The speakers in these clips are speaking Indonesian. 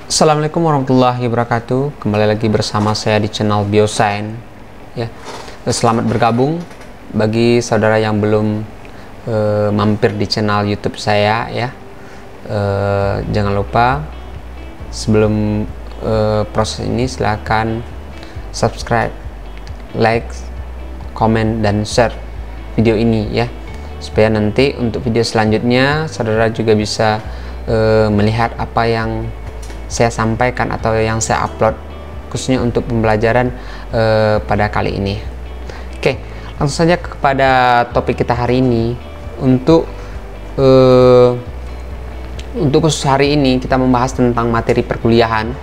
Assalamualaikum warahmatullahi wabarakatuh. Kembali lagi bersama saya di channel Biosain. Ya, selamat bergabung bagi saudara yang belum mampir di channel YouTube saya. Ya, jangan lupa sebelum proses ini silahkan subscribe, like, komen, dan share video ini ya, supaya nanti untuk video selanjutnya saudara juga bisa melihat apa yang saya sampaikan atau yang saya upload khususnya untuk pembelajaran pada kali ini. Oke, langsung saja kepada topik kita hari ini. Untuk khusus hari ini kita membahas tentang materi perkuliahan,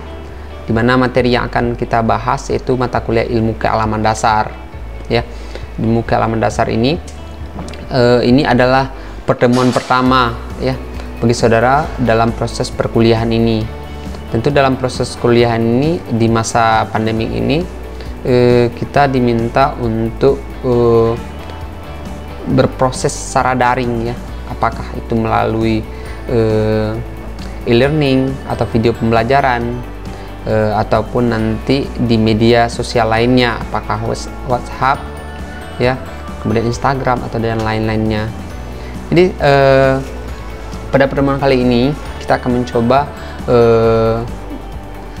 di mana materi yang akan kita bahas yaitu mata kuliah ilmu kealaman dasar. Ya, ilmu kealaman dasar ini adalah pertemuan pertama ya bagi saudara dalam proses perkuliahan ini. Tentu dalam proses kuliah ini di masa pandemi ini kita diminta untuk berproses secara daring ya, apakah itu melalui e-learning atau video pembelajaran ataupun nanti di media sosial lainnya, apakah WhatsApp ya, kemudian Instagram atau dan lain-lainnya. Jadi pada pertemuan kali ini kita akan mencoba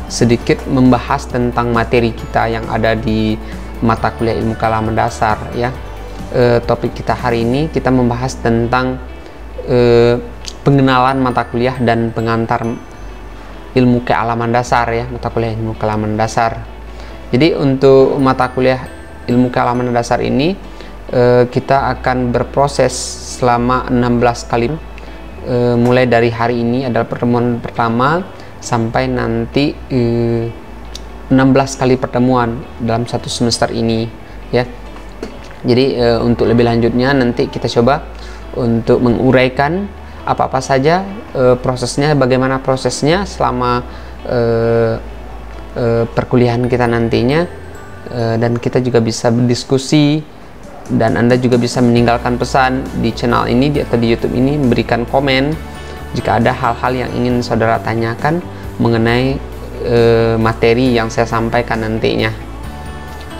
sedikit membahas tentang materi kita yang ada di mata kuliah ilmu kealaman dasar ya. Topik kita hari ini kita membahas tentang pengenalan mata kuliah dan pengantar ilmu kealaman dasar ya, mata kuliah ilmu kealaman dasar. Jadi untuk mata kuliah ilmu kealaman dasar ini kita akan berproses selama 16 kali. Mulai dari hari ini adalah pertemuan pertama sampai nanti 16 kali pertemuan dalam satu semester ini ya. Jadi untuk lebih lanjutnya nanti kita coba untuk menguraikan apa-apa saja prosesnya, bagaimana prosesnya selama perkuliahan kita nantinya, dan kita juga bisa berdiskusi. Dan Anda juga bisa meninggalkan pesan di channel ini atau di YouTube ini, memberikan komen jika ada hal-hal yang ingin saudara tanyakan mengenai materi yang saya sampaikan nantinya.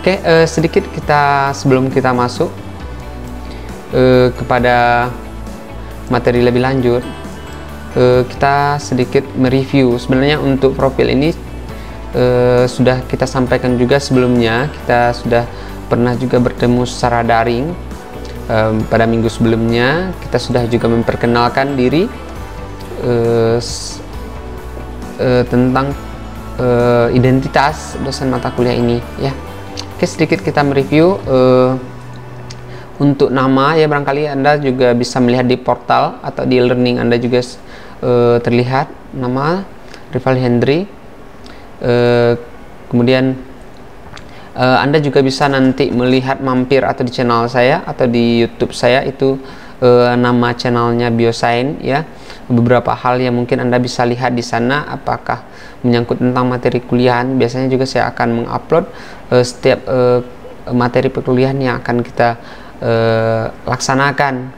Oke, sedikit kita sebelum kita masuk kepada materi lebih lanjut, kita sedikit mereview. Sebenarnya untuk profil ini sudah kita sampaikan juga sebelumnya, kita sudah pernah juga bertemu secara daring pada minggu sebelumnya. Kita sudah juga memperkenalkan diri tentang identitas dosen mata kuliah ini ya. Oke, sedikit kita mereview untuk nama ya, barangkali Anda juga bisa melihat di portal atau di learning Anda juga terlihat nama Rivaldi Hendry. Kemudian Anda juga bisa nanti melihat mampir atau di channel saya atau di YouTube saya, itu nama channelnya Biosain ya. Beberapa hal yang mungkin Anda bisa lihat di sana, apakah menyangkut tentang materi kuliahan. Biasanya juga saya akan mengupload setiap materi perkuliahan yang akan kita laksanakan.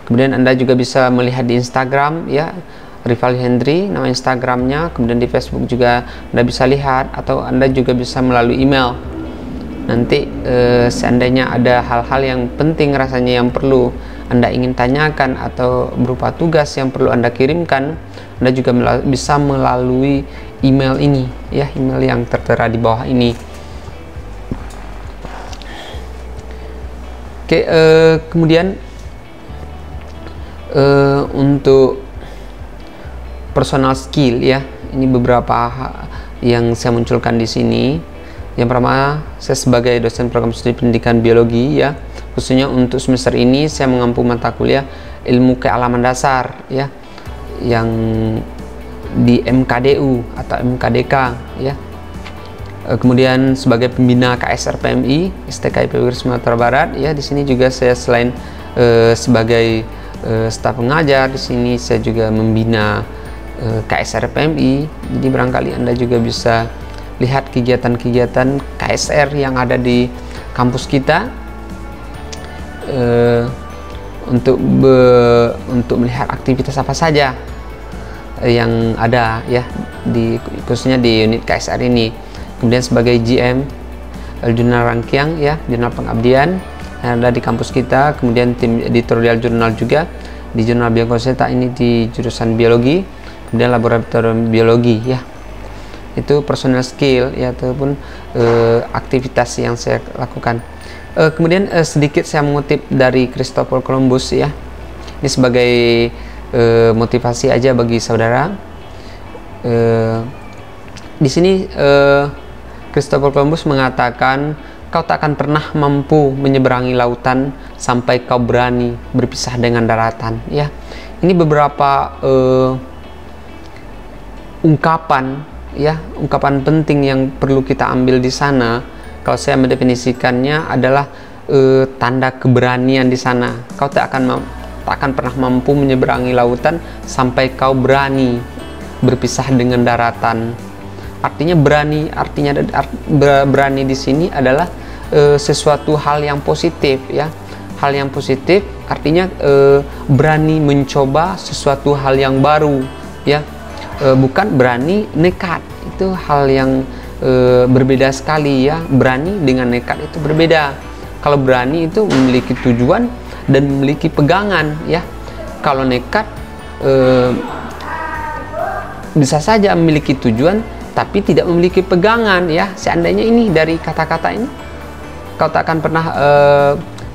Kemudian Anda juga bisa melihat di Instagram ya, Rivaldi Hendry nama Instagramnya. Kemudian di Facebook juga Anda bisa lihat, atau Anda juga bisa melalui email. Nanti seandainya ada hal-hal yang penting rasanya yang perlu Anda ingin tanyakan atau berupa tugas yang perlu Anda kirimkan, Anda juga bisa melalui email ini ya, email yang tertera di bawah ini. Oke, kemudian untuk personal skill ya, ini beberapa yang saya munculkan di sini. Yang pertama, saya sebagai dosen program studi pendidikan biologi ya, khususnya untuk semester ini saya mengampu mata kuliah ilmu kealaman dasar ya, yang di MKDU atau MKDK ya. Kemudian sebagai pembina KSRPMI STK IPB Sumatera Barat ya, di sini juga saya selain sebagai staf pengajar, di sini saya juga membina KSRPMI. Jadi barangkali Anda juga bisa lihat kegiatan-kegiatan KSR yang ada di kampus kita untuk melihat aktivitas apa saja yang ada ya khususnya di unit KSR ini. Kemudian sebagai GM jurnal Rangkiang ya, jurnal pengabdian yang ada di kampus kita. Kemudian tim editorial jurnal juga di jurnal Biokoseta ini di jurusan biologi, kemudian laboratorium biologi ya. Itu personal skill ya, ataupun aktivitas yang saya lakukan. Kemudian sedikit saya mengutip dari Christopher Columbus ya. Ini sebagai motivasi aja bagi saudara. Di sini Christopher Columbus mengatakan, kau tak akan pernah mampu menyeberangi lautan sampai kau berani berpisah dengan daratan. Ya, ini beberapa ungkapan ya, ungkapan penting yang perlu kita ambil di sana. Kalau saya mendefinisikannya adalah tanda keberanian di sana. Kau tak akan pernah mampu menyeberangi lautan sampai kau berani berpisah dengan daratan. Artinya berani, berani di sini adalah sesuatu hal yang positif ya. Hal yang positif artinya berani mencoba sesuatu hal yang baru ya. Bukan berani nekat. Itu hal yang berbeda sekali ya. Berani dengan nekat itu berbeda. Kalau berani itu memiliki tujuan dan memiliki pegangan ya. Kalau nekat bisa saja memiliki tujuan tapi tidak memiliki pegangan ya. Seandainya ini dari kata-kata ini, kau tak akan pernah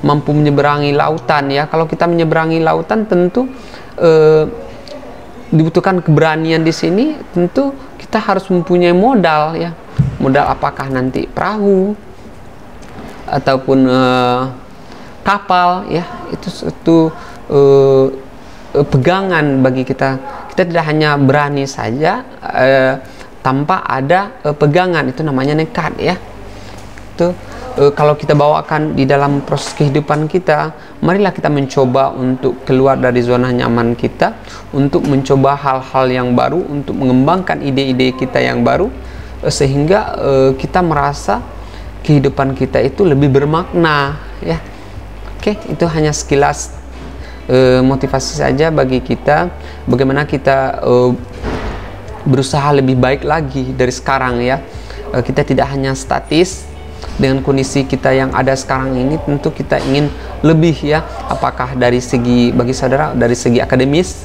mampu menyeberangi lautan ya. Kalau kita menyeberangi lautan tentu dibutuhkan keberanian di sini. Tentu kita harus mempunyai modal ya. Modal apakah nanti perahu ataupun kapal ya. Itu suatu pegangan bagi kita. Kita tidak hanya berani saja tanpa ada pegangan, itu namanya nekat ya. Itu kalau kita bawakan di dalam proses kehidupan kita, marilah kita mencoba untuk keluar dari zona nyaman kita, untuk mencoba hal-hal yang baru, untuk mengembangkan ide-ide kita yang baru, sehingga kita merasa kehidupan kita itu lebih bermakna ya. Oke, itu hanya sekilas motivasi saja bagi kita, bagaimana kita berusaha lebih baik lagi dari sekarang ya. Kita tidak hanya statis dengan kondisi kita yang ada sekarang ini. Tentu kita ingin lebih ya, apakah dari segi, bagi saudara dari segi akademis,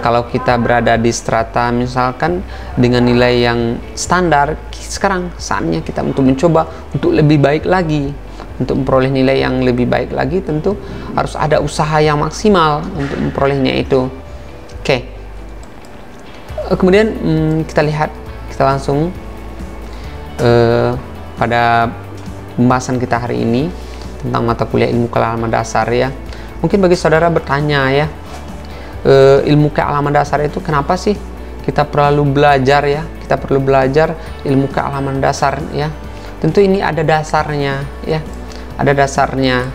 kalau kita berada di strata misalkan dengan nilai yang standar, sekarang saatnya kita untuk mencoba untuk lebih baik lagi. Untuk memperoleh nilai yang lebih baik lagi tentu harus ada usaha yang maksimal untuk memperolehnya itu. Oke. Kemudian kita langsung pada pembahasan kita hari ini tentang mata kuliah ilmu kealaman dasar ya. Mungkin bagi saudara bertanya ya, ilmu kealaman dasar itu kenapa sih kita perlu belajar ya? Kita perlu belajar ilmu kealaman dasar ya. Tentu ini ada dasarnya ya. Ada dasarnya.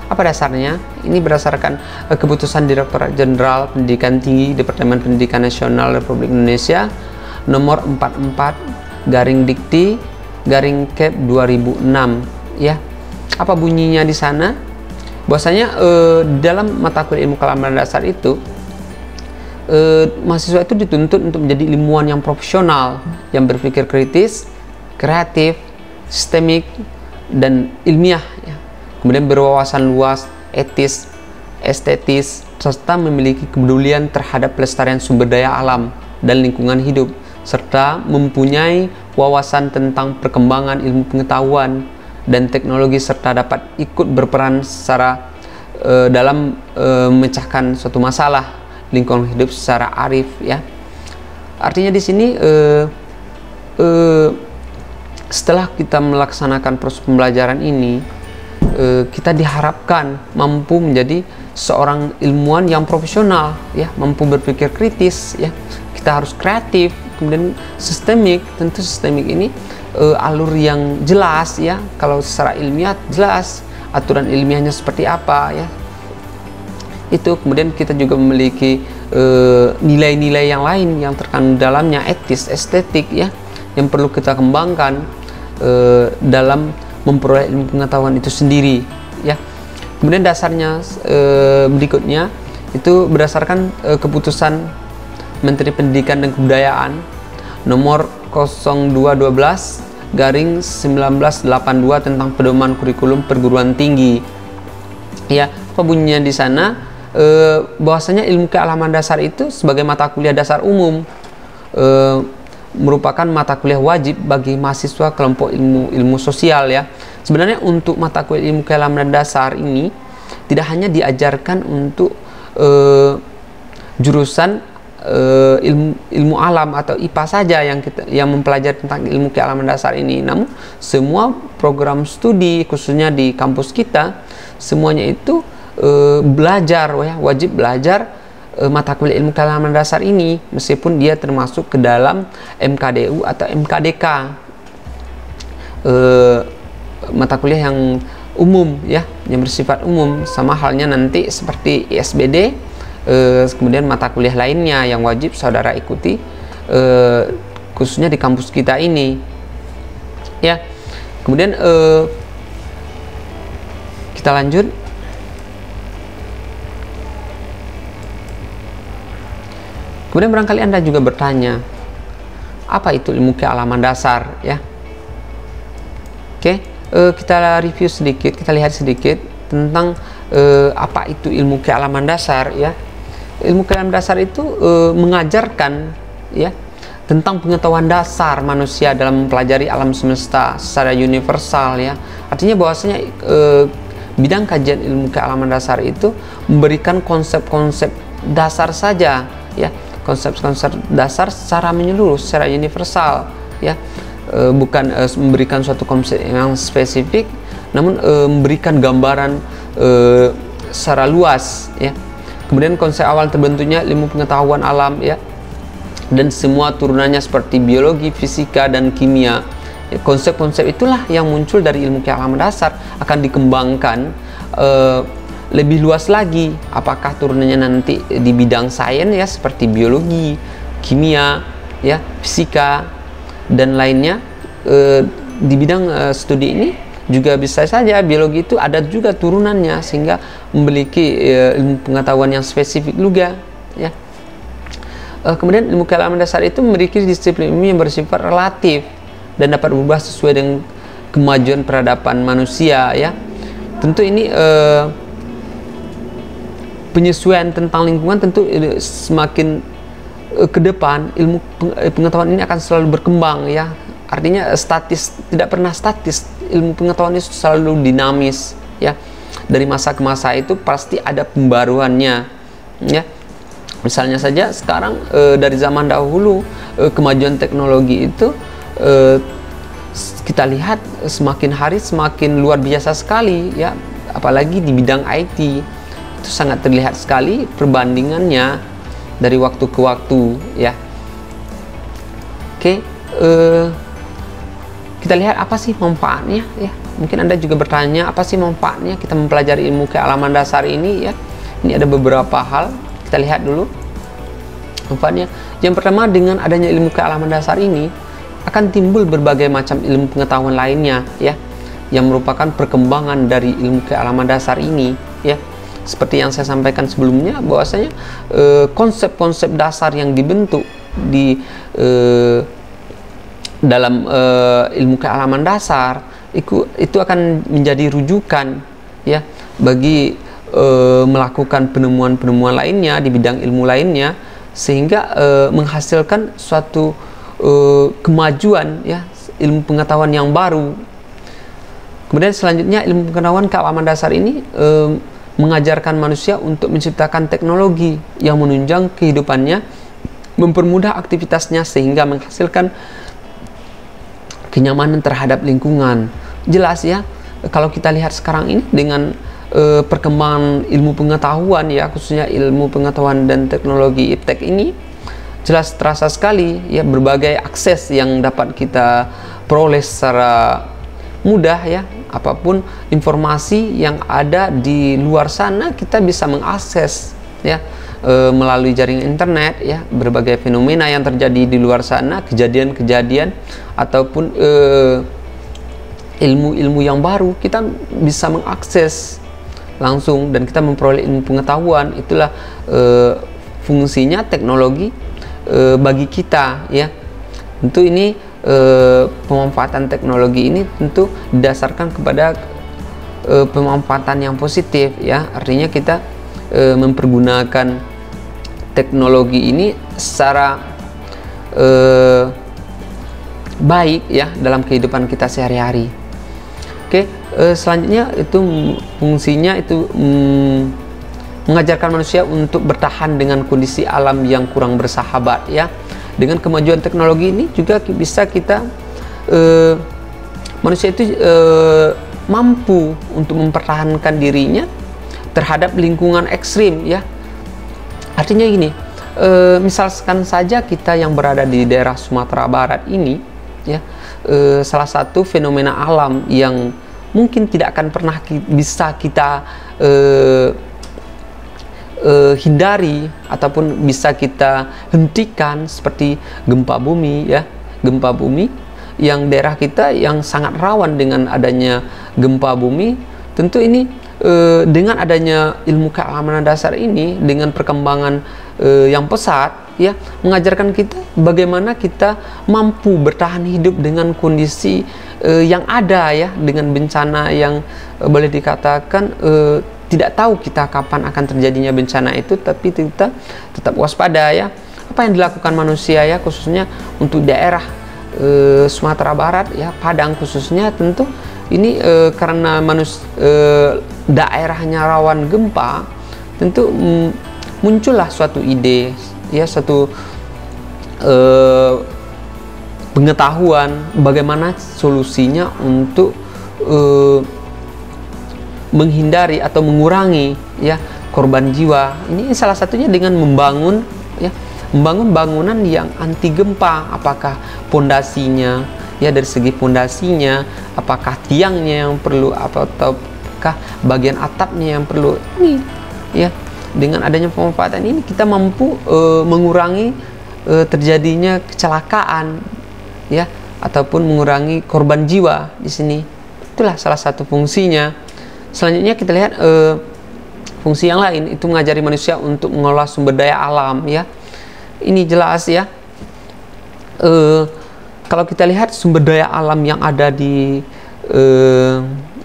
Apa dasarnya? Ini berdasarkan keputusan Direktorat Jenderal Pendidikan Tinggi Departemen Pendidikan Nasional Republik Indonesia nomor 44/Dikti/Kep 2006 ya. Apa bunyinya di sana? Bahwasanya dalam mata kuliah ilmu kealaman dasar itu mahasiswa itu dituntut untuk menjadi ilmuwan yang profesional, yang berpikir kritis, kreatif, sistemik, dan ilmiah ya. Kemudian berwawasan luas, etis, estetis, serta memiliki kepedulian terhadap pelestarian sumber daya alam dan lingkungan hidup, serta mempunyai wawasan tentang perkembangan ilmu pengetahuan dan teknologi, serta dapat ikut berperan secara dalam memecahkan suatu masalah lingkungan hidup secara arif ya. Artinya di sini setelah kita melaksanakan proses pembelajaran ini, kita diharapkan mampu menjadi seorang ilmuwan yang profesional ya, mampu berpikir kritis ya. Kita harus kreatif, kemudian sistemik. Tentu sistemik ini alur yang jelas ya. Kalau secara ilmiah jelas aturan ilmiahnya seperti apa ya. Itu kemudian kita juga memiliki nilai-nilai yang lain yang terkandung dalamnya, etis, estetik ya, yang perlu kita kembangkan dalam memperoleh ilmu pengetahuan itu sendiri ya. Kemudian dasarnya berikutnya itu berdasarkan keputusan Menteri Pendidikan dan Kebudayaan nomor 0212/1982 tentang pedoman kurikulum perguruan tinggi. Ya, apa bunyinya di sana? Bahwasanya ilmu kealaman dasar itu sebagai mata kuliah dasar umum merupakan mata kuliah wajib bagi mahasiswa kelompok ilmu sosial ya. Sebenarnya untuk mata kuliah ilmu kealaman dasar ini tidak hanya diajarkan untuk jurusan ilmu alam atau IPA saja yang mempelajari tentang ilmu kealaman dasar ini, namun semua program studi khususnya di kampus kita semuanya itu belajar ya, wajib belajar mata kuliah ilmu kealaman dasar ini, meskipun dia termasuk ke dalam MKDU atau MKDK, mata kuliah yang umum ya, yang bersifat umum, sama halnya nanti seperti ISBD. Kemudian mata kuliah lainnya yang wajib saudara ikuti khususnya di kampus kita ini ya. Kemudian kita lanjut. Kemudian barangkali Anda juga bertanya, apa itu ilmu kealaman dasar ya? Oke, kita review sedikit, kita lihat sedikit tentang apa itu ilmu kealaman dasar ya. Ilmu kealaman dasar itu mengajarkan ya tentang pengetahuan dasar manusia dalam mempelajari alam semesta secara universal ya. Artinya bahwasanya bidang kajian ilmu kealaman dasar itu memberikan konsep-konsep dasar saja ya, konsep-konsep dasar secara menyeluruh, secara universal ya, bukan memberikan suatu konsep yang spesifik, namun memberikan gambaran secara luas ya. Kemudian konsep awal terbentuknya ilmu pengetahuan alam ya, dan semua turunannya seperti biologi, fisika, dan kimia. Konsep-konsep itulah yang muncul dari ilmu kealaman dasar, akan dikembangkan lebih luas lagi. Apakah turunannya nanti di bidang sains ya, seperti biologi, kimia, ya, fisika, dan lainnya. Di bidang studi ini juga bisa saja biologi itu ada juga turunannya, sehingga memiliki ilmu pengetahuan yang spesifik juga ya. Kemudian ilmu kealaman dasar itu memiliki disiplin ilmu yang bersifat relatif dan dapat berubah sesuai dengan kemajuan peradaban manusia ya. Tentu ini penyesuaian tentang lingkungan, tentu semakin ke depan ilmu pengetahuan ini akan selalu berkembang ya. Artinya tidak pernah statis, ilmu pengetahuan itu selalu dinamis ya. Dari masa ke masa itu pasti ada pembaruannya ya. Misalnya saja sekarang dari zaman dahulu kemajuan teknologi itu kita lihat semakin hari semakin luar biasa sekali ya, apalagi di bidang IT itu sangat terlihat sekali perbandingannya dari waktu ke waktu ya. Oke, kita lihat apa sih manfaatnya ya. Mungkin Anda juga bertanya, apa sih manfaatnya kita mempelajari ilmu kealaman dasar ini ya. Ini ada beberapa hal, kita lihat dulu manfaatnya. Yang pertama, dengan adanya ilmu kealaman dasar ini akan timbul berbagai macam ilmu pengetahuan lainnya ya, yang merupakan perkembangan dari ilmu kealaman dasar ini ya. Seperti yang saya sampaikan sebelumnya, bahwasanya konsep-konsep dasar yang dibentuk di dalam ilmu kealaman dasar itu akan menjadi rujukan ya bagi melakukan penemuan-penemuan lainnya di bidang ilmu lainnya, sehingga menghasilkan suatu kemajuan ya, ilmu pengetahuan yang baru. Kemudian selanjutnya, ilmu pengetahuan kealaman dasar ini mengajarkan manusia untuk menciptakan teknologi yang menunjang kehidupannya, mempermudah aktivitasnya, sehingga menghasilkan kenyamanan terhadap lingkungan. Jelas ya, kalau kita lihat sekarang ini dengan perkembangan ilmu pengetahuan ya, khususnya ilmu pengetahuan dan teknologi iptek ini, jelas terasa sekali ya berbagai akses yang dapat kita peroleh secara mudah ya. Apapun informasi yang ada di luar sana kita bisa mengakses ya, melalui jaringan internet ya, berbagai fenomena yang terjadi di luar sana, kejadian-kejadian ataupun ilmu-ilmu yang baru kita bisa mengakses langsung dan kita memperoleh ilmu pengetahuan. Itulah fungsinya teknologi bagi kita ya. Tentu ini pemanfaatan teknologi ini tentu didasarkan kepada pemanfaatan yang positif ya. Artinya kita mempergunakan teknologi ini secara baik ya dalam kehidupan kita sehari-hari. Oke, selanjutnya itu fungsinya itu mengajarkan manusia untuk bertahan dengan kondisi alam yang kurang bersahabat ya. Dengan kemajuan teknologi ini juga bisa kita manusia itu mampu untuk mempertahankan dirinya terhadap lingkungan ekstrim ya. Artinya gini, misalkan saja kita yang berada di daerah Sumatera Barat ini ya, salah satu fenomena alam yang mungkin tidak akan pernah bisa kita hindari ataupun bisa kita hentikan seperti gempa bumi ya. Gempa bumi yang daerah kita yang sangat rawan dengan adanya gempa bumi. Tentu ini dengan adanya ilmu keamanan dasar ini, dengan perkembangan yang pesat ya, mengajarkan kita bagaimana kita mampu bertahan hidup dengan kondisi yang ada ya, dengan bencana yang boleh dikatakan tidak tahu kita kapan akan terjadinya bencana itu, tapi kita tetap waspada ya. Apa yang dilakukan manusia ya, khususnya untuk daerah Sumatera Barat ya, Padang khususnya, tentu ini karena daerahnya rawan gempa, tentu muncullah suatu ide ya, suatu pengetahuan bagaimana solusinya untuk menghindari atau mengurangi ya korban jiwa. Ini salah satunya dengan membangun ya, membangun bangunan yang anti gempa. Apakah pondasinya ya, dari segi pondasinya, apakah tiangnya yang perlu, ataukah bagian atapnya yang perlu. Ini ya, dengan adanya pemanfaatan ini kita mampu mengurangi terjadinya kecelakaan ya, ataupun mengurangi korban jiwa di sini. Itulah salah satu fungsinya. Selanjutnya kita lihat fungsi yang lain, itu mengajari manusia untuk mengolah sumber daya alam ya. Ini jelas ya, kalau kita lihat sumber daya alam yang ada di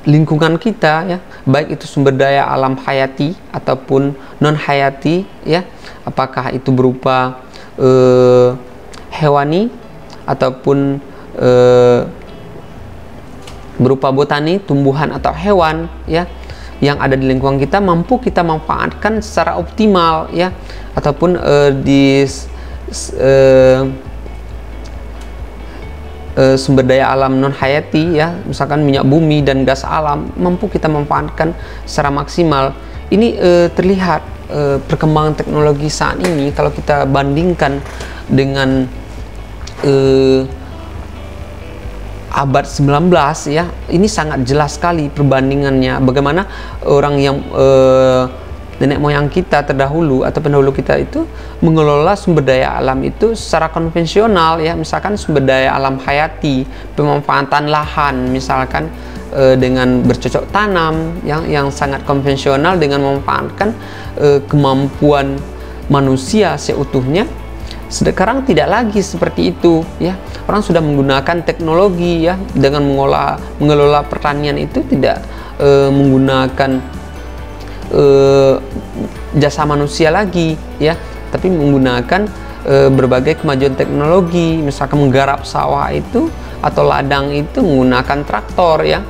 lingkungan kita ya, baik itu sumber daya alam hayati ataupun non hayati ya, apakah itu berupa hewani ataupun berupa botani, tumbuhan atau hewan ya, yang ada di lingkungan kita, mampu kita manfaatkan secara optimal ya, ataupun sumber daya alam non hayati ya, misalkan minyak bumi dan gas alam, mampu kita manfaatkan secara maksimal. Ini terlihat perkembangan teknologi saat ini kalau kita bandingkan dengan abad 19 ya, ini sangat jelas sekali perbandingannya. Bagaimana orang yang nenek moyang kita terdahulu atau pendahulu kita itu mengelola sumber daya alam itu secara konvensional ya, misalkan sumber daya alam hayati, pemanfaatan lahan misalkan dengan bercocok tanam yang sangat konvensional, dengan memanfaatkan kemampuan manusia seutuhnya. Sekarang tidak lagi seperti itu ya. Orang sudah menggunakan teknologi ya, dengan mengelola pertanian itu tidak menggunakan jasa manusia lagi ya, tapi menggunakan berbagai kemajuan teknologi. Misalkan menggarap sawah itu atau ladang itu menggunakan traktor ya,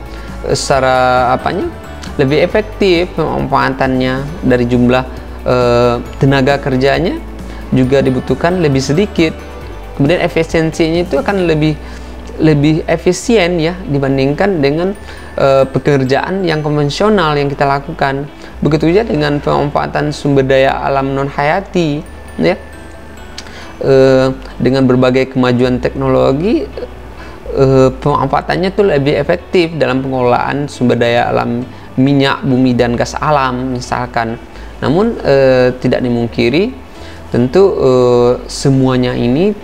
secara lebih efektif pemanfaatannya, dari jumlah tenaga kerjanya juga dibutuhkan lebih sedikit, kemudian efisiensinya itu akan lebih efisien ya dibandingkan dengan pekerjaan yang konvensional yang kita lakukan. Begitu juga dengan pemanfaatan sumber daya alam non hayati ya, dengan berbagai kemajuan teknologi, pemanfaatannya itu lebih efektif dalam pengelolaan sumber daya alam minyak bumi dan gas alam misalkan. Namun tidak dimungkiri tentu semuanya ini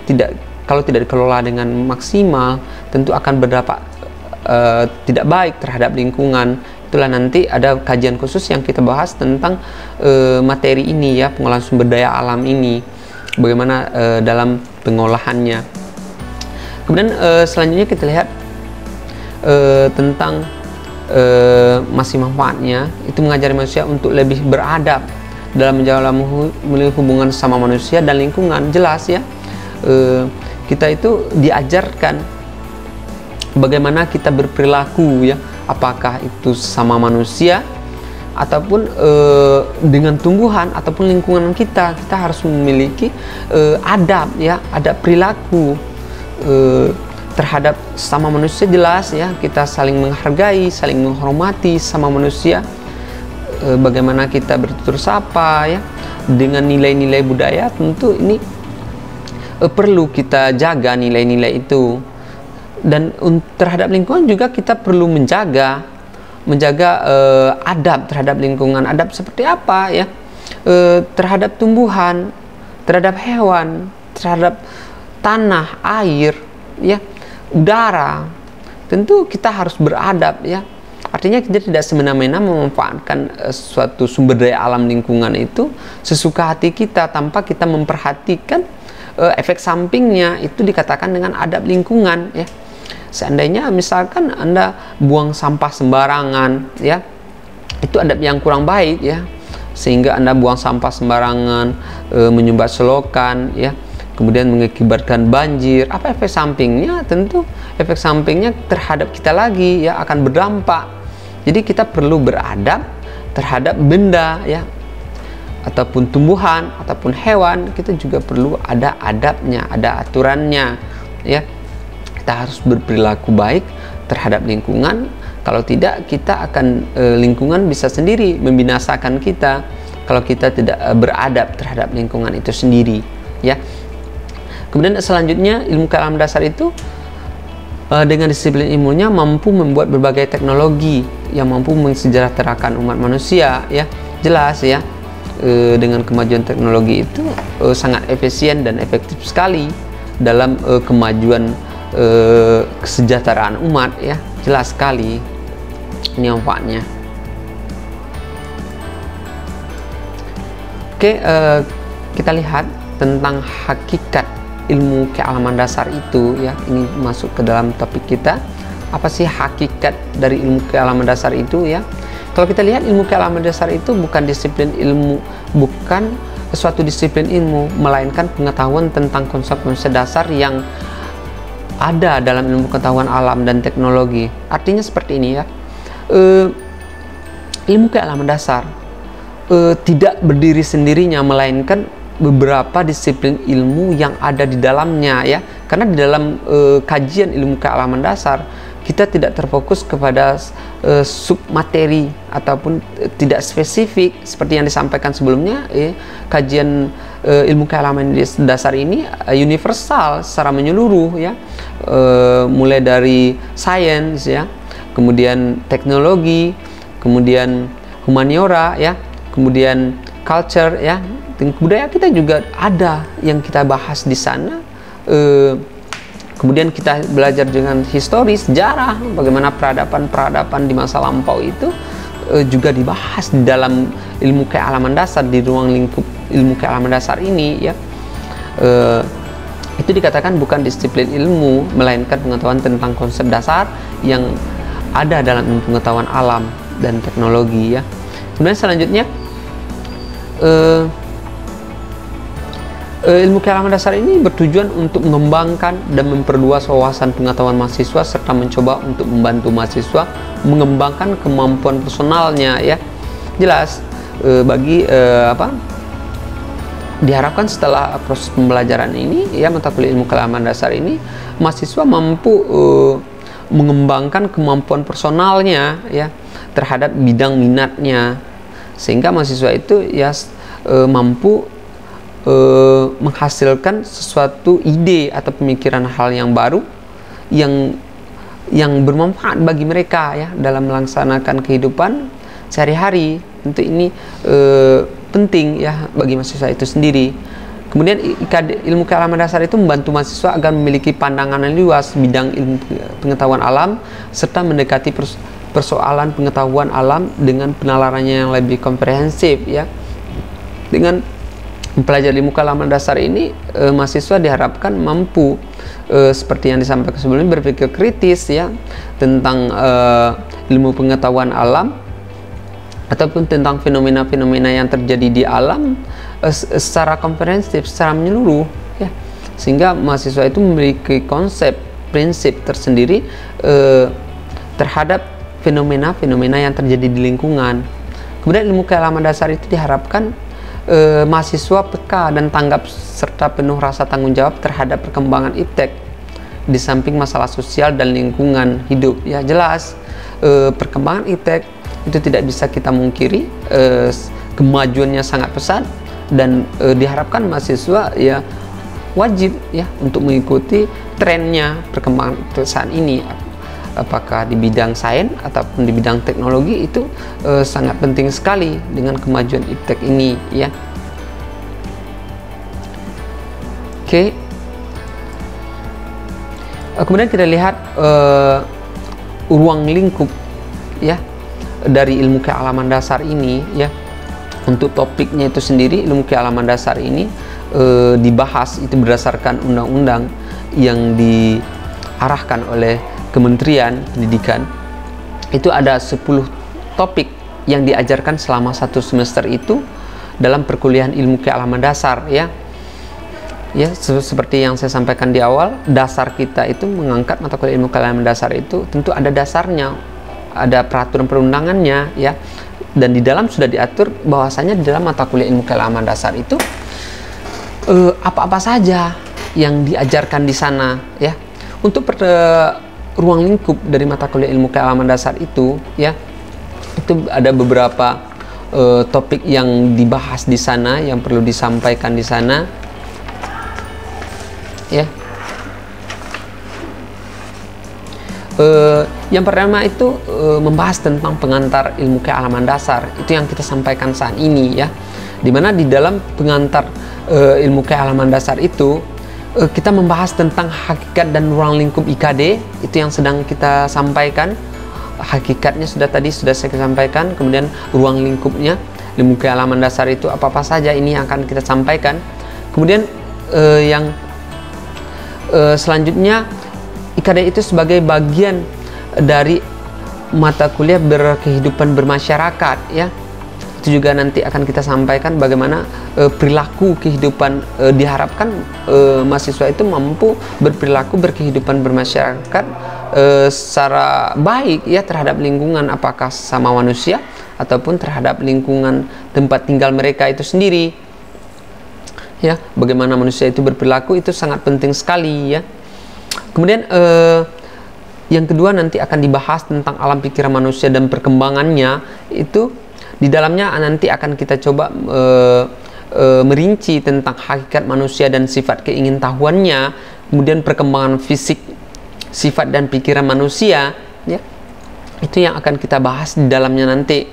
kalau tidak dikelola dengan maksimal, tentu akan berdampak tidak baik terhadap lingkungan. Itulah nanti ada kajian khusus yang kita bahas tentang materi ini ya, pengolahan sumber daya alam ini. bagaimana dalam pengolahannya. Kemudian selanjutnya kita lihat tentang masih manfaatnya, itu mengajari manusia untuk lebih beradab dalam menjalani hubungan sama manusia dan lingkungan. Jelas ya, kita itu diajarkan bagaimana kita berperilaku ya, apakah itu sama manusia ataupun dengan tumbuhan ataupun lingkungan kita harus memiliki adab ya, adab perilaku terhadap sama manusia. Jelas ya, kita saling menghargai, saling menghormati sama manusia, bagaimana kita bertutur sapa ya, dengan nilai-nilai budaya. Tentu ini perlu kita jaga nilai-nilai itu. Dan terhadap lingkungan juga kita perlu menjaga adab terhadap lingkungan. Adab seperti apa ya? Terhadap tumbuhan, terhadap hewan, terhadap tanah, air, ya, udara. Tentu kita harus beradab ya. Artinya kita tidak semena-mena memanfaatkan suatu sumber daya alam lingkungan itu sesuka hati kita tanpa kita memperhatikan efek sampingnya. Itu dikatakan dengan adab lingkungan ya. Seandainya misalkan Anda buang sampah sembarangan ya, itu adab yang kurang baik ya, sehingga Anda buang sampah sembarangan, menyumbat selokan ya, kemudian mengakibatkan banjir. Apa efek sampingnya? Tentu efek sampingnya terhadap kita lagi ya, akan berdampak. Jadi kita perlu beradab terhadap benda ya, ataupun tumbuhan ataupun hewan. Kita juga perlu ada adabnya, ada aturannya ya. Kita harus berperilaku baik terhadap lingkungan. Kalau tidak, kita akan lingkungan bisa sendiri membinasakan kita kalau kita tidak beradab terhadap lingkungan itu sendiri ya. Kemudian selanjutnya, ilmu kealam dasar itu dengan disiplin ilmunya mampu membuat berbagai teknologi yang mampu mensejahterakan umat manusia ya. Jelas ya, dengan kemajuan teknologi itu sangat efisien dan efektif sekali dalam kemajuan kesejahteraan umat ya. Jelas sekali ini manfaatnya. Oke, kita lihat tentang hakikat ilmu kealaman dasar itu ya. Ini masuk ke dalam topik kita. Apa sih hakikat dari ilmu kealaman dasar itu ya? Kalau kita lihat, ilmu kealaman dasar itu bukan disiplin ilmu, bukan suatu disiplin ilmu, melainkan pengetahuan tentang konsep-konsep dasar yang ada dalam ilmu pengetahuan alam dan teknologi. Artinya seperti ini ya, ilmu kealaman dasar tidak berdiri sendirinya, melainkan beberapa disiplin ilmu yang ada di dalamnya ya. Karena di dalam kajian ilmu kealaman dasar kita tidak terfokus kepada submateri ataupun tidak spesifik seperti yang disampaikan sebelumnya ya. Kajian ilmu kealaman dasar ini universal secara menyeluruh ya, mulai dari sains ya, kemudian teknologi, kemudian humaniora ya, kemudian culture ya, dan budaya kita juga ada yang kita bahas di sana. Kemudian kita belajar dengan histori, sejarah, bagaimana peradaban di masa lampau itu juga dibahas di dalam ilmu kealaman dasar, di ruang lingkup ilmu kealaman dasar ini ya. Itu dikatakan bukan disiplin ilmu, melainkan pengetahuan tentang konsep dasar yang ada dalam ilmu pengetahuan alam dan teknologi ya. Kemudian selanjutnya, ilmu kealaman dasar ini bertujuan untuk mengembangkan dan memperluas wawasan pengetahuan mahasiswa serta mencoba untuk membantu mahasiswa mengembangkan kemampuan personalnya ya. Jelas, diharapkan setelah proses pembelajaran ini ya, mata kuliah ilmu kealaman dasar ini, mahasiswa mampu mengembangkan kemampuan personalnya ya terhadap bidang minatnya, sehingga mahasiswa itu ya mampu menghasilkan sesuatu ide atau pemikiran hal yang baru yang bermanfaat bagi mereka ya dalam melaksanakan kehidupan sehari-hari. Tentu ini penting ya bagi mahasiswa itu sendiri. Kemudian ilmu kealaman dasar itu membantu mahasiswa agar memiliki pandangan yang luas bidang ilmu pengetahuan alam serta mendekati persoalan pengetahuan alam dengan penalarannya yang lebih komprehensif ya. Dengan mempelajari ilmu kealaman dasar ini, mahasiswa diharapkan mampu seperti yang disampaikan sebelumnya, berpikir kritis ya tentang ilmu pengetahuan alam ataupun tentang fenomena-fenomena yang terjadi di alam secara komprehensif, secara menyeluruh ya, sehingga mahasiswa itu memiliki konsep prinsip tersendiri terhadap fenomena-fenomena yang terjadi di lingkungan. Kemudian ilmu kealaman dasar itu diharapkan mahasiswa peka dan tanggap serta penuh rasa tanggung jawab terhadap perkembangan iptek di samping masalah sosial dan lingkungan hidup ya. Jelas perkembangan iptek itu tidak bisa kita mungkiri, kemajuannya sangat pesat dan diharapkan mahasiswa ya wajib ya untuk mengikuti trennya perkembangan saat ini, apakah di bidang sains ataupun di bidang teknologi. Itu sangat penting sekali dengan kemajuan iptek ini ya. Oke. Kemudian kita lihat ruang lingkup ya dari ilmu kealaman dasar ini ya. Untuk topiknya itu sendiri, ilmu kealaman dasar ini dibahas itu berdasarkan undang-undang yang diarahkan oleh Kementerian Pendidikan. Itu ada 10 topik yang diajarkan selama 1 semester itu dalam perkuliahan ilmu kealaman dasar ya. Ya, seperti yang saya sampaikan di awal, dasar kita itu mengangkat mata kuliah ilmu kealaman dasar itu tentu ada dasarnya, ada peraturan perundangannya ya, dan di dalam sudah diatur bahwasanya di dalam mata kuliah ilmu kealaman dasar itu apa-apa saja yang diajarkan di sana ya. Untuk ruang lingkup dari mata kuliah ilmu kealaman dasar itu ya, itu ada beberapa topik yang dibahas di sana yang perlu disampaikan di sana ya. Yang pertama itu membahas tentang pengantar ilmu kealaman dasar, itu yang kita sampaikan saat ini ya, dimana di dalam pengantar ilmu kealaman dasar itu kita membahas tentang hakikat dan ruang lingkup IKD, itu yang sedang kita sampaikan. Hakikatnya sudah saya sampaikan, kemudian ruang lingkupnya ilmu kealaman dasar itu apa-apa saja, ini yang akan kita sampaikan. Kemudian yang selanjutnya, IKD itu sebagai bagian dari mata kuliah berkehidupan bermasyarakat ya. Itu juga nanti akan kita sampaikan bagaimana perilaku kehidupan, diharapkan mahasiswa itu mampu berperilaku berkehidupan bermasyarakat secara baik ya terhadap lingkungan, apakah sama manusia ataupun terhadap lingkungan tempat tinggal mereka itu sendiri ya. Bagaimana manusia itu berperilaku itu sangat penting sekali ya. Kemudian yang kedua nanti akan dibahas tentang alam pikiran manusia dan perkembangannya. Itu di dalamnya nanti akan kita coba merinci tentang hakikat manusia dan sifat keingintahuannya, kemudian perkembangan fisik, sifat dan pikiran manusia ya. Itu yang akan kita bahas di dalamnya nanti.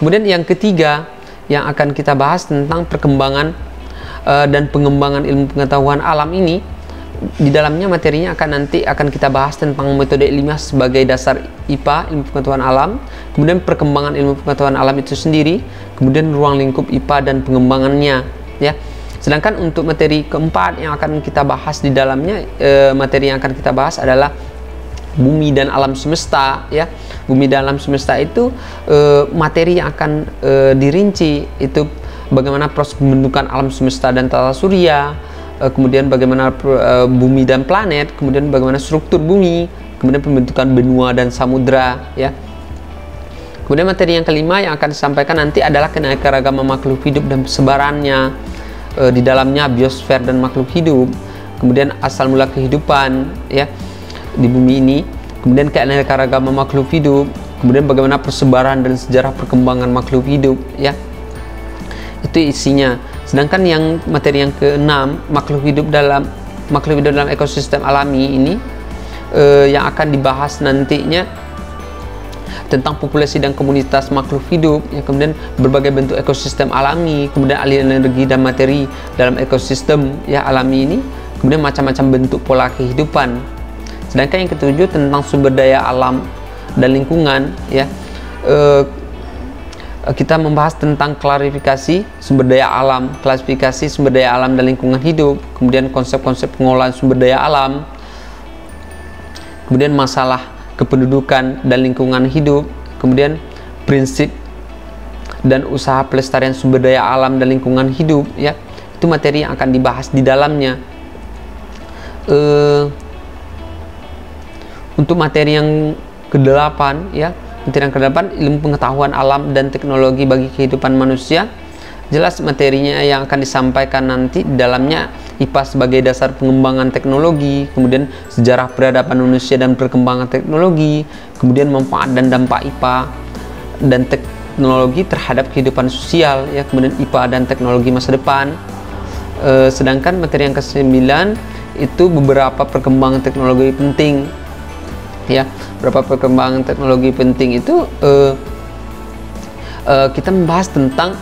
Kemudian yang ketiga yang akan kita bahas tentang perkembangan dan pengembangan ilmu pengetahuan alam ini. Di dalamnya materinya nanti akan kita bahas tentang metode ilmiah sebagai dasar IPA, ilmu pengetahuan alam, kemudian perkembangan ilmu pengetahuan alam itu sendiri, kemudian ruang lingkup IPA dan pengembangannya ya. Sedangkan untuk materi keempat yang akan kita bahas di dalamnya, materi yang akan kita bahas adalah bumi dan alam semesta ya. Bumi dan alam semesta itu materi yang akan dirinci, itu bagaimana proses pembentukan alam semesta dan tata surya, kemudian bagaimana bumi dan planet, kemudian bagaimana struktur bumi, kemudian pembentukan benua dan samudra ya. Kemudian materi yang kelima yang akan disampaikan nanti adalah keanekaragaman makhluk hidup dan persebarannya, di dalamnya biosfer dan makhluk hidup, kemudian asal mula kehidupan ya di bumi ini, kemudian keanekaragaman makhluk hidup, kemudian bagaimana persebaran dan sejarah perkembangan makhluk hidup ya. Itu isinya. Sedangkan yang materi yang keenam, makhluk hidup dalam ekosistem alami ini, yang akan dibahas nantinya tentang populasi dan komunitas makhluk hidup ya, kemudian berbagai bentuk ekosistem alami, kemudian aliran energi dan materi dalam ekosistem ya alami ini, kemudian macam-macam bentuk pola kehidupan. Sedangkan yang ketujuh tentang sumber daya alam dan lingkungan ya. kita membahas tentang klasifikasi sumber daya alam, klasifikasi sumber daya alam dan lingkungan hidup, kemudian konsep-konsep pengolahan sumber daya alam, kemudian masalah kependudukan dan lingkungan hidup, kemudian prinsip dan usaha pelestarian sumber daya alam dan lingkungan hidup, ya. Itu materi yang akan dibahas di dalamnya. Untuk materi yang ke-8, ya, materi yang ke-8, ilmu pengetahuan alam dan teknologi bagi kehidupan manusia. Jelas materinya yang akan disampaikan nanti di dalamnya IPA sebagai dasar pengembangan teknologi, kemudian sejarah peradaban manusia dan perkembangan teknologi, kemudian manfaat dan dampak IPA dan teknologi terhadap kehidupan sosial, ya, kemudian IPA dan teknologi masa depan. Sedangkan materi yang ke-9 itu beberapa perkembangan teknologi penting, ya. Beberapa perkembangan teknologi penting itu kita membahas tentang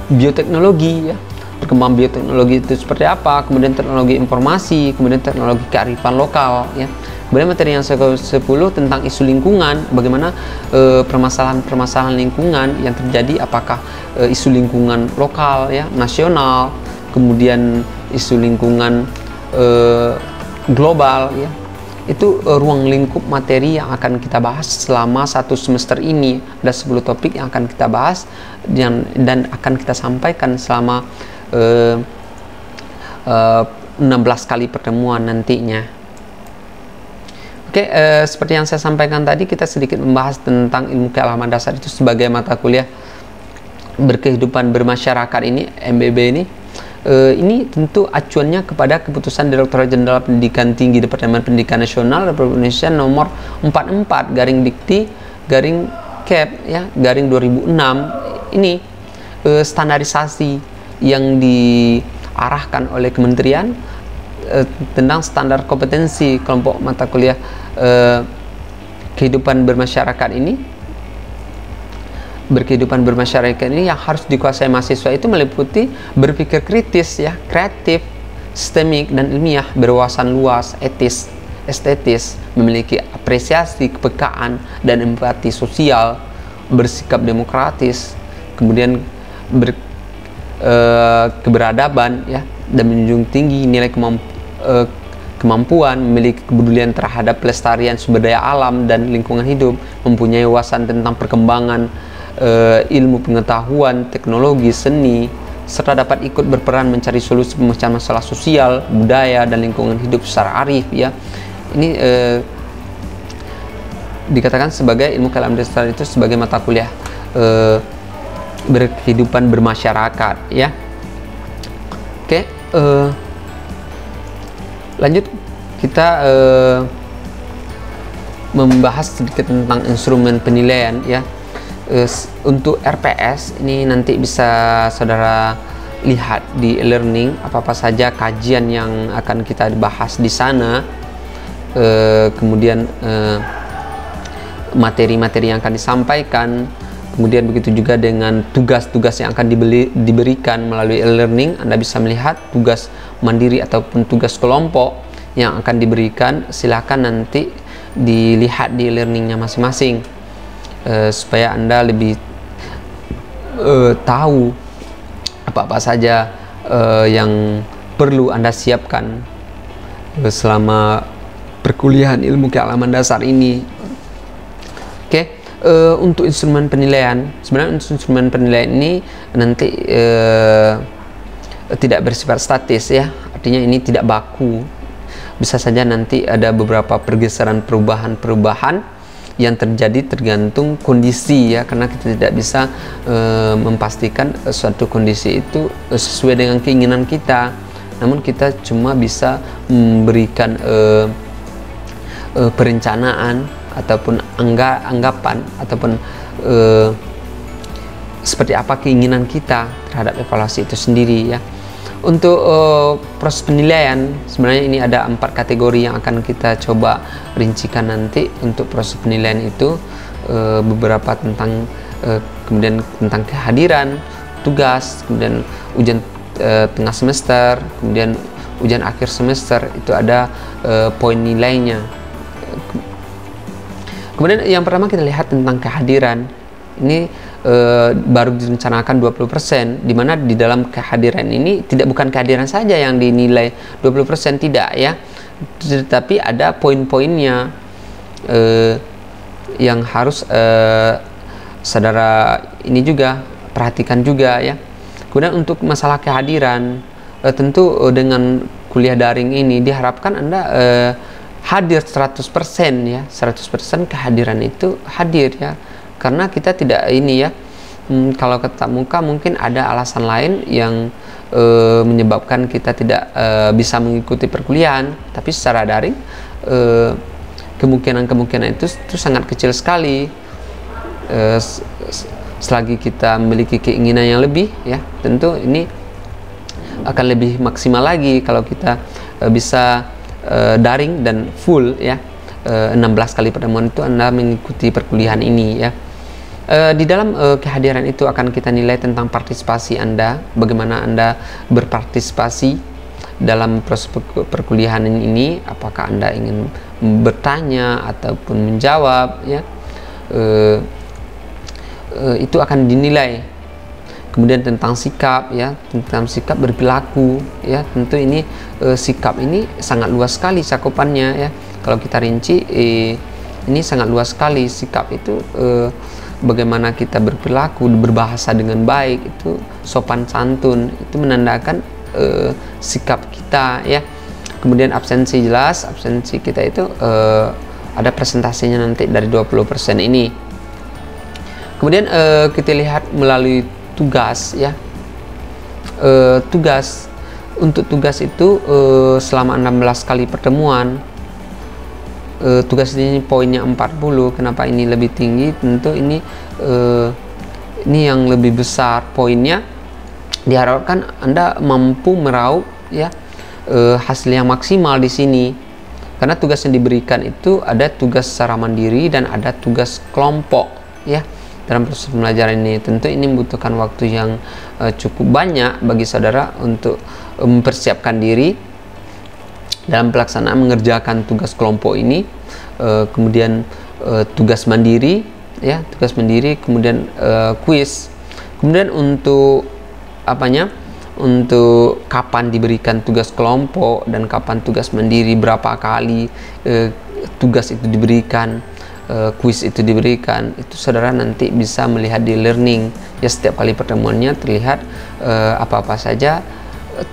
bioteknologi, ya. Perkembangan bioteknologi itu seperti apa, kemudian teknologi informasi, kemudian teknologi kearifan lokal, ya. Kemudian materi yang ke-10 tentang isu lingkungan, bagaimana permasalahan-permasalahan lingkungan yang terjadi, apakah isu lingkungan lokal, ya, nasional, kemudian isu lingkungan global, ya. Itu ruang lingkup materi yang akan kita bahas selama 1 semester ini. Ada 10 topik yang akan kita bahas dan akan kita sampaikan selama 16 kali pertemuan nantinya. Oke, seperti yang saya sampaikan tadi, kita sedikit membahas tentang ilmu kealaman dasar itu sebagai mata kuliah berkehidupan bermasyarakat ini, MBB ini. Ini tentu acuannya kepada keputusan Direktorat Jenderal Pendidikan Tinggi Departemen Pendidikan Nasional Republik Indonesia nomor 44 garing dikti garing Kep, ya, garing 2006. Ini standarisasi yang diarahkan oleh kementerian tentang standar kompetensi kelompok mata kuliah kehidupan bermasyarakat ini. Berkehidupan bermasyarakat ini yang harus dikuasai mahasiswa itu meliputi berpikir kritis, ya, kreatif, sistemik dan ilmiah, berwawasan luas, etis, estetis, memiliki apresiasi, kepekaan dan empati sosial, bersikap demokratis, kemudian keberadaban, ya, dan menjunjung tinggi nilai kemampuan, memiliki kepedulian terhadap pelestarian sumber daya alam dan lingkungan hidup, mempunyai wawasan tentang perkembangan ilmu pengetahuan, teknologi, seni, serta dapat ikut berperan mencari solusi pemecahan masalah sosial, budaya, dan lingkungan hidup secara arif, ya. Ini dikatakan sebagai ilmu kealaman dasar itu sebagai mata kuliah berkehidupan bermasyarakat, ya. Oke, lanjut kita membahas sedikit tentang instrumen penilaian, ya. Untuk RPS ini nanti bisa saudara lihat di e-learning apa-apa saja kajian yang akan kita bahas di sana, kemudian materi-materi yang akan disampaikan, kemudian begitu juga dengan tugas-tugas yang akan diberikan melalui e-learning. Anda bisa melihat tugas mandiri ataupun tugas kelompok yang akan diberikan. Silakan nanti dilihat di e-learningnya masing-masing. Supaya Anda lebih tahu apa-apa saja yang perlu Anda siapkan selama perkuliahan ilmu kealaman dasar ini. Oke, untuk instrumen penilaian, sebenarnya instrumen penilaian ini nanti tidak bersifat statis, ya, artinya ini tidak baku. Bisa saja nanti ada beberapa pergeseran perubahan-perubahan yang terjadi tergantung kondisi, ya, karena kita tidak bisa memastikan suatu kondisi itu sesuai dengan keinginan kita, namun kita cuma bisa memberikan perencanaan ataupun anggapan ataupun seperti apa keinginan kita terhadap evaluasi itu sendiri, ya. Untuk proses penilaian, sebenarnya ini ada 4 kategori yang akan kita coba rincikan nanti. Untuk proses penilaian itu beberapa tentang kemudian tentang kehadiran, tugas, kemudian ujian tengah semester, kemudian ujian akhir semester, itu ada poin nilainya. Kemudian yang pertama kita lihat tentang kehadiran. Ini baru direncanakan 20%, di mana di dalam kehadiran ini bukan kehadiran saja yang dinilai 20%, tidak ya, tetapi ada poin-poinnya yang harus saudara ini juga perhatikan juga ya. Kemudian untuk masalah kehadiran, tentu dengan kuliah daring ini diharapkan Anda hadir 100% ya, 100% kehadiran itu hadir ya. Karena kita tidak ini ya, kalau ketemu muka mungkin ada alasan lain yang menyebabkan kita tidak bisa mengikuti perkuliahan, tapi secara daring kemungkinan itu sangat kecil sekali. Selagi kita memiliki keinginan yang lebih ya, tentu ini akan lebih maksimal lagi kalau kita bisa daring dan full ya, 16 kali pertemuan itu Anda mengikuti perkuliahan ini ya. Di dalam kehadiran itu akan kita nilai tentang partisipasi Anda, bagaimana Anda berpartisipasi dalam proses perkuliahan ini, apakah Anda ingin bertanya ataupun menjawab ya, itu akan dinilai. Kemudian tentang sikap ya, tentang sikap berperilaku ya, tentu ini sikap ini sangat luas sekali cakupannya ya. Kalau kita rinci ini sangat luas sekali. Sikap itu bagaimana kita berperilaku, berbahasa dengan baik, itu sopan santun, itu menandakan sikap kita ya. Kemudian absensi, jelas absensi kita itu ada presentasinya nanti dari 20% ini. Kemudian kita lihat melalui tugas ya. Untuk tugas itu selama 16 kali pertemuan, tugas ini poinnya 40. Kenapa ini lebih tinggi? Tentu ini yang lebih besar poinnya. Diharapkan Anda mampu meraup ya hasil yang maksimal di sini. Karena tugas yang diberikan itu ada tugas secara mandiri dan ada tugas kelompok ya. Dalam proses pembelajaran ini tentu ini membutuhkan waktu yang cukup banyak bagi saudara untuk mempersiapkan diri dalam pelaksanaan mengerjakan tugas kelompok ini. Kemudian tugas mandiri ya, tugas mandiri, kemudian kuis. Kemudian untuk untuk kapan diberikan tugas kelompok dan kapan tugas mandiri, berapa kali tugas itu diberikan, kuis itu diberikan, itu saudara nanti bisa melihat di learning ya. Setiap kali pertemuannya terlihat apa-apa saja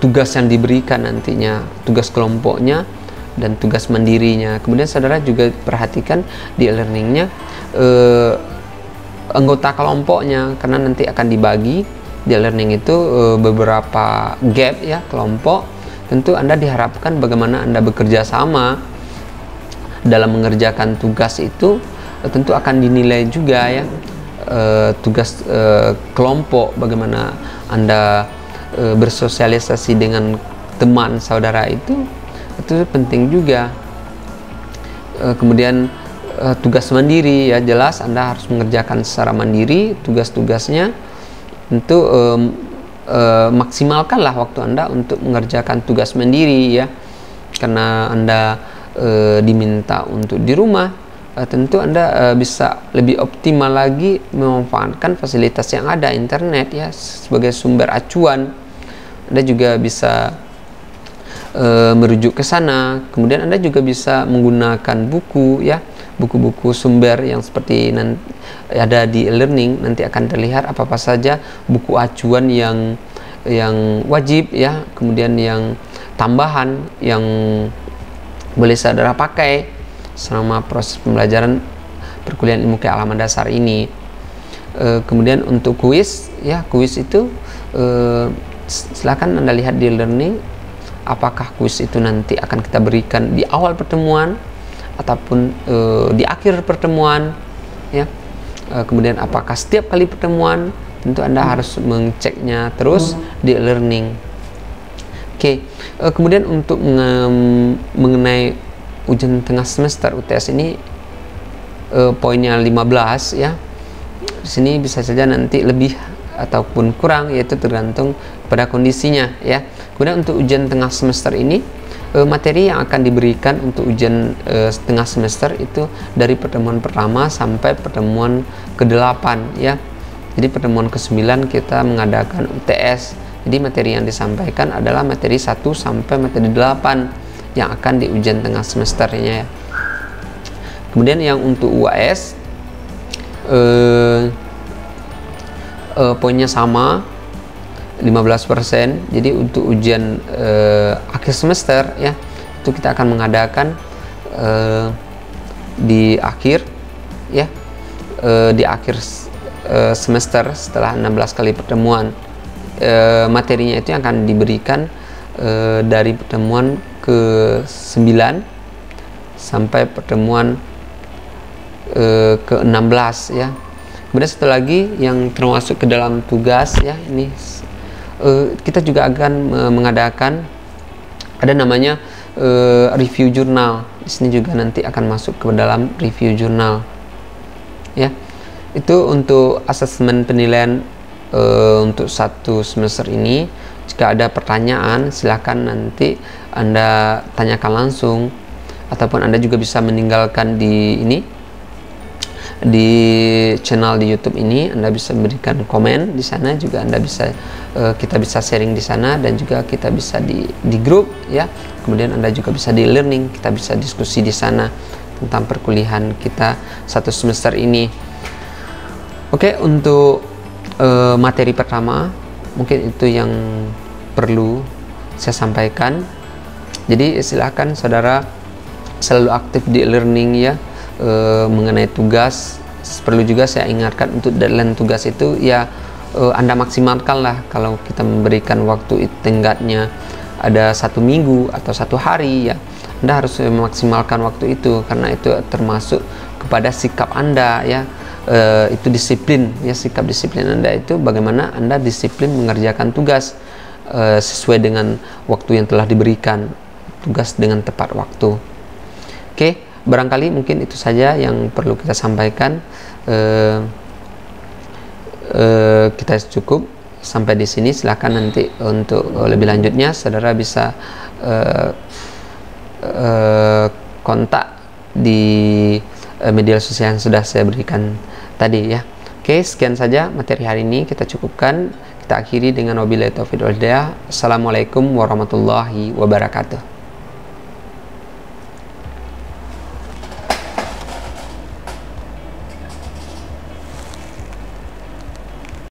tugas yang diberikan nantinya, tugas kelompoknya dan tugas mandirinya. Kemudian saudara juga perhatikan di learningnya anggota kelompoknya, karena nanti akan dibagi di learning itu beberapa gap ya, kelompok. Tentu Anda diharapkan bagaimana Anda bekerja sama dalam mengerjakan tugas itu, tentu akan dinilai juga ya. Tugas kelompok, bagaimana Anda bersosialisasi dengan teman saudara itu penting juga. Kemudian tugas mandiri ya, jelas Anda harus mengerjakan secara mandiri tugas-tugasnya. Tentu maksimalkanlah waktu Anda untuk mengerjakan tugas mandiri ya, karena Anda diminta untuk di rumah. Tentu Anda bisa lebih optimal lagi memanfaatkan fasilitas yang ada, internet ya, sebagai sumber acuan. Anda juga bisa merujuk ke sana. Kemudian Anda juga bisa menggunakan buku ya, buku-buku sumber yang seperti nanti ada di e-learning. Nanti akan terlihat apa-apa saja buku acuan yang wajib ya, kemudian yang tambahan yang boleh saudara pakai selama proses pembelajaran perkuliahan ilmu kealaman dasar ini. Kemudian untuk kuis ya, kuis itu silakan Anda lihat di learning, apakah kuis itu nanti akan kita berikan di awal pertemuan ataupun di akhir pertemuan ya. Kemudian apakah setiap kali pertemuan, tentu Anda harus mengeceknya terus di learning. Oke. Kemudian untuk mengenai ujian tengah semester UTS ini, poinnya 15 ya. Di sini bisa saja nanti lebih ataupun kurang, yaitu tergantung pada kondisinya ya. Kemudian untuk ujian tengah semester ini, materi yang akan diberikan untuk ujian setengah semester itu dari pertemuan pertama sampai pertemuan ke-8 ya. Jadi pertemuan ke-9 kita mengadakan UTS. Jadi materi yang disampaikan adalah materi 1 sampai materi 8 yang akan di ujian tengah semesternya ya. Kemudian yang untuk UAS poinnya sama 15%. Jadi untuk ujian akhir semester ya, itu kita akan mengadakan di akhir ya, di akhir semester setelah 16 kali pertemuan. Materinya itu yang akan diberikan dari pertemuan ke-9 sampai pertemuan ke-16 ya. Kemudian satu lagi yang termasuk ke dalam tugas ya, ini kita juga akan mengadakan ada namanya review jurnal. Di sini juga nanti akan masuk ke dalam review jurnal ya. Itu untuk asesmen penilaian untuk 1 semester ini. Jika ada pertanyaan silahkan nanti Anda tanyakan langsung, ataupun Anda juga bisa meninggalkan di ini, di channel di YouTube ini. Anda bisa berikan komen di sana juga, Anda bisa kita bisa sharing di sana, dan juga kita bisa di grup ya. Kemudian Anda juga bisa di learning, kita bisa diskusi di sana tentang perkuliahan kita 1 semester ini. Oke, untuk materi pertama mungkin itu yang perlu saya sampaikan. Jadi silahkan saudara selalu aktif di learning ya. Mengenai tugas, perlu juga saya ingatkan untuk deadline tugas itu ya, Anda maksimalkan lah. Kalau kita memberikan waktu tenggatnya ada 1 minggu atau 1 hari ya, Anda harus memaksimalkan waktu itu, karena itu termasuk kepada sikap Anda ya. Itu disiplin ya, sikap disiplin Anda itu bagaimana Anda disiplin mengerjakan tugas sesuai dengan waktu yang telah diberikan, tugas dengan tepat waktu. Oke, barangkali mungkin itu saja yang perlu kita sampaikan. Kita cukup sampai di sini. Silahkan nanti untuk lebih lanjutnya saudara bisa kontak di media sosial yang sudah saya berikan tadi ya. Oke, sekian saja materi hari ini, kita cukupkan. Kita akhiri dengan wabillahi taufiq wal hidayah. Assalamualaikum warahmatullahi wabarakatuh.